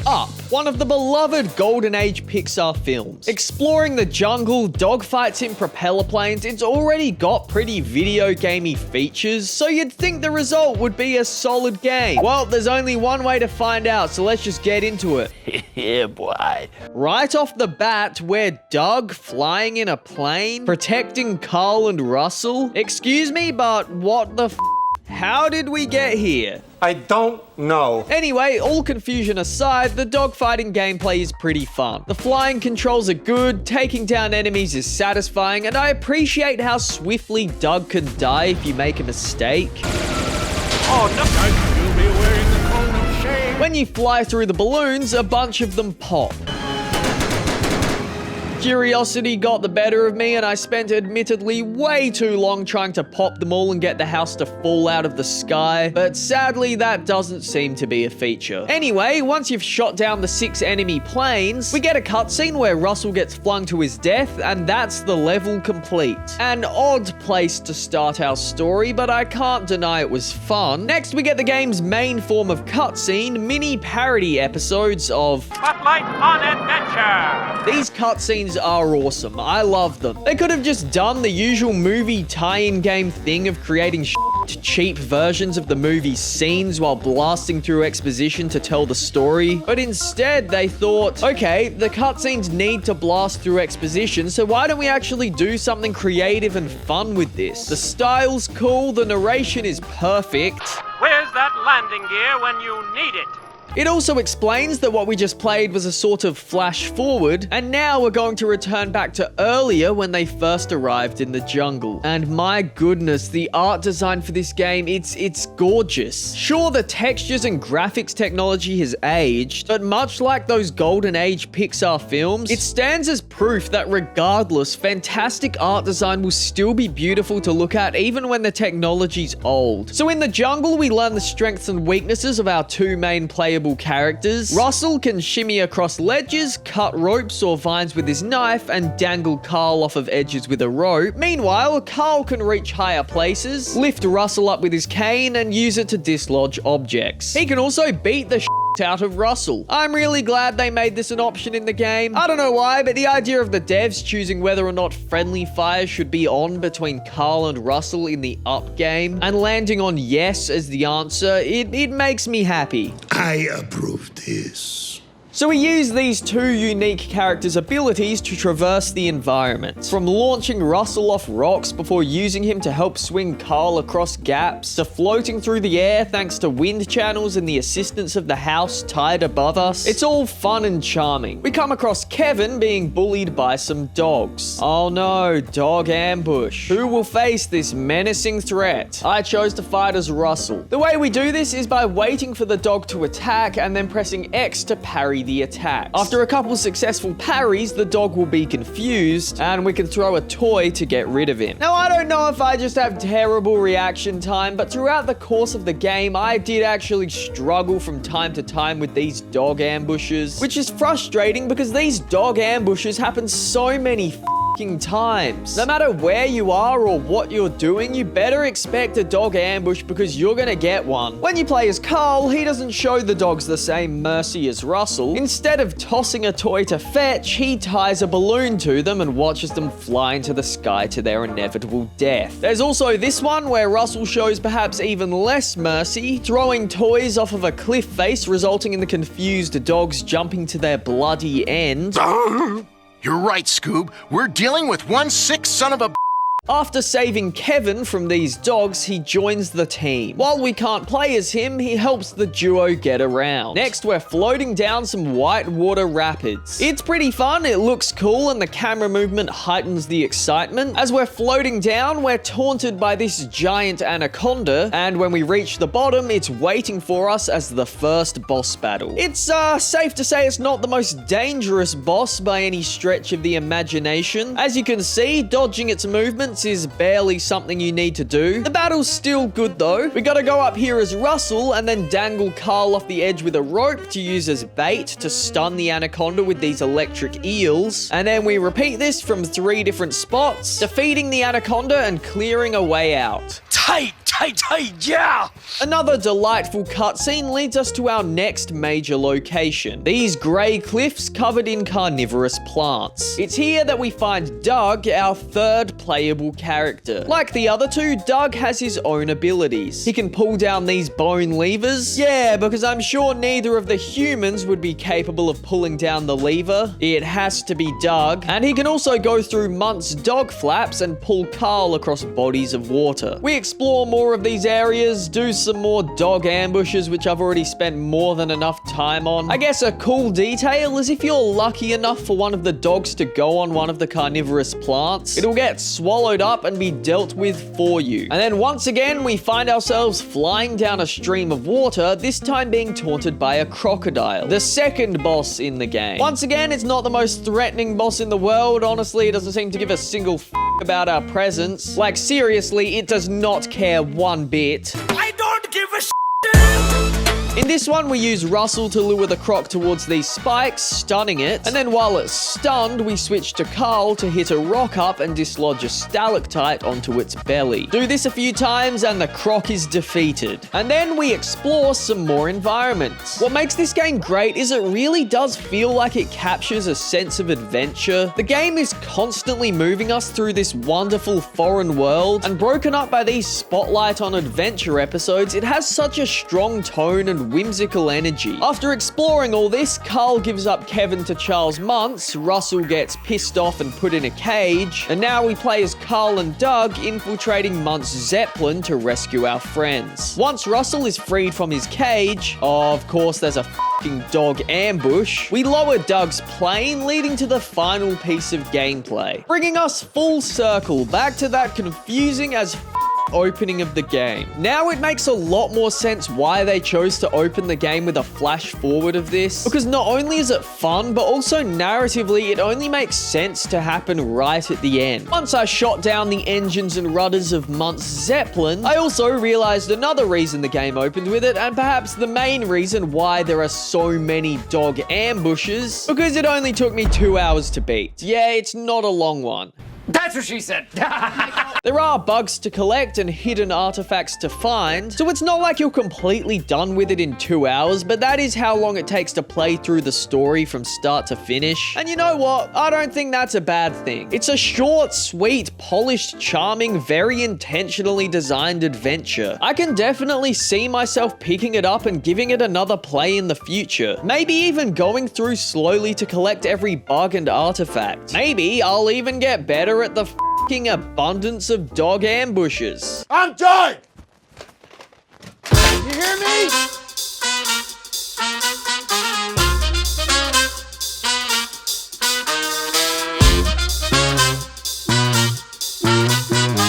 Up, one of the beloved Golden Age Pixar films. Exploring the jungle, dogfights in propeller planes, it's already got pretty video gamey features, so you'd think the result would be a solid game. Well, there's only one way to find out, so let's just get into it. Yeah, boy. Right off the bat, we're Doug flying in a plane, protecting Carl and Russell. Excuse me, but what the f***? How did we get here? I don't know. Anyway, all confusion aside, the dogfighting gameplay is pretty fun. The flying controls are good, taking down enemies is satisfying, and I appreciate how swiftly Doug can die if you make a mistake. Oh, no. You'll be wearing the cone of shame. When you fly through the balloons, a bunch of them pop. Curiosity got the better of me, and I spent admittedly way too long trying to pop them all and get the house to fall out of the sky, but sadly that doesn't seem to be a feature. Anyway, once you've shot down the 6 enemy planes, we get a cutscene where Russell gets flung to his death, and that's the level complete. An odd place to start our story, but I can't deny it was fun. Next, we get the game's main form of cutscene, mini parody episodes of Spotlight on Adventure. These cutscenes are awesome. I love them. They could have just done the usual movie tie-in game thing of creating cheap versions of the movie's scenes while blasting through exposition to tell the story. But instead, they thought, okay, the cutscenes need to blast through exposition, so why don't we actually do something creative and fun with this? The style's cool, the narration is perfect. Where's that landing gear when you need it? It also explains that what we just played was a sort of flash forward, and now we're going to return back to earlier when they first arrived in the jungle. And my goodness, the art design for this game, it's gorgeous. Sure, the textures and graphics technology has aged, but much like those Golden Age Pixar films, it stands as proof that regardless, fantastic art design will still be beautiful to look at even when the technology's old. So in the jungle, we learn the strengths and weaknesses of our 2 main playable characters. Russell can shimmy across ledges, cut ropes or vines with his knife, and dangle Carl off of edges with a rope. Meanwhile, Carl can reach higher places, lift Russell up with his cane, and use it to dislodge objects. He can also beat the out of Russell. I'm really glad they made this an option in the game. I don't know why, but the idea of the devs choosing whether or not friendly fire should be on between Carl and Russell in the Up game and landing on yes as the answer, it makes me happy. I approve this. So we use these 2 unique characters' abilities to traverse the environment. From launching Russell off rocks before using him to help swing Carl across gaps, to floating through the air thanks to wind channels and the assistance of the house tied above us. It's all fun and charming. We come across Kevin being bullied by some dogs. Oh no, dog ambush. Who will face this menacing threat? I chose to fight as Russell. The way we do this is by waiting for the dog to attack and then pressing X to parry the attacks. After a couple successful parries, the dog will be confused, and we can throw a toy to get rid of him. Now, I don't know if I just have terrible reaction time, but throughout the course of the game, I did actually struggle from time to time with these dog ambushes, which is frustrating because these dog ambushes happen so many times. No matter where you are or what you're doing, you better expect a dog ambush because you're gonna get one. When you play as Carl, he doesn't show the dogs the same mercy as Russell. Instead of tossing a toy to fetch, he ties a balloon to them and watches them fly into the sky to their inevitable death. There's also this one where Russell shows perhaps even less mercy, throwing toys off of a cliff face, resulting in the confused dogs jumping to their bloody end. You're right, Scoob. We're dealing with one sick son of a... After saving Kevin from these dogs, he joins the team. While we can't play as him, he helps the duo get around. Next, we're floating down some whitewater rapids. It's pretty fun, it looks cool, and the camera movement heightens the excitement. As we're floating down, we're taunted by this giant anaconda, and when we reach the bottom, it's waiting for us as the first boss battle. It's safe to say it's not the most dangerous boss by any stretch of the imagination. As you can see, dodging its movements is barely something you need to do. The battle's still good though. We gotta go up here as Russell and then dangle Carl off the edge with a rope to use as bait to stun the anaconda with these electric eels. And then we repeat this from 3 different spots, defeating the anaconda and clearing a way out. Tight! Yeah! Another delightful cutscene leads us to our next major location. These grey cliffs covered in carnivorous plants. It's here that we find Doug, our third playable character. Like the other two, Doug has his own abilities. He can pull down these bone levers. Yeah, because I'm sure neither of the humans would be capable of pulling down the lever. It has to be Doug. And he can also go through Munt's dog flaps and pull Carl across bodies of water. We explore more of these areas, do some more dog ambushes, which I've already spent more than enough time on. I guess a cool detail is if you're lucky enough for one of the dogs to go on one of the carnivorous plants, it'll get swallowed up and be dealt with for you. And then once again, we find ourselves flying down a stream of water, this time being taunted by a crocodile, the second boss in the game. Once again, it's not the most threatening boss in the world. Honestly, it doesn't seem to give a single about our presence. Like, seriously, it does not care one bit. I don't give a In this one, we use Russell to lure the croc towards these spikes, stunning it. And then while it's stunned, we switch to Carl to hit a rock up and dislodge a stalactite onto its belly. Do this a few times and the croc is defeated. And then we explore some more environments. What makes this game great is it really does feel like it captures a sense of adventure. The game is constantly moving us through this wonderful foreign world, and broken up by these spotlight on adventure episodes, it has such a strong tone and whimsical energy. After exploring all this, Carl gives up Kevin to Charles Muntz, Russell gets pissed off and put in a cage, and now we play as Carl and Doug infiltrating Munt's Zeppelin to rescue our friends. Once Russell is freed from his cage, of course there's a fucking dog ambush, we lower Doug's plane, leading to the final piece of gameplay, bringing us full circle back to that confusing as opening of the game. Now it makes a lot more sense why they chose to open the game with a flash forward of this, because not only is it fun, but also narratively it only makes sense to happen right at the end. Once I shot down the engines and rudders of Munt's Zeppelin, I also realized another reason the game opened with it, and perhaps the main reason why there are so many dog ambushes, because it only took me 2 hours to beat. Yeah, it's not a long one. That's what she said. There are bugs to collect and hidden artifacts to find, so it's not like you're completely done with it in 2 hours, but that is how long it takes to play through the story from start to finish. And you know what? I don't think that's a bad thing. It's a short, sweet, polished, charming, very intentionally designed adventure. I can definitely see myself picking it up and giving it another play in the future. Maybe even going through slowly to collect every bug and artifact. Maybe I'll even get better at the f***ing abundance of dog ambushes. I'm done! You hear me?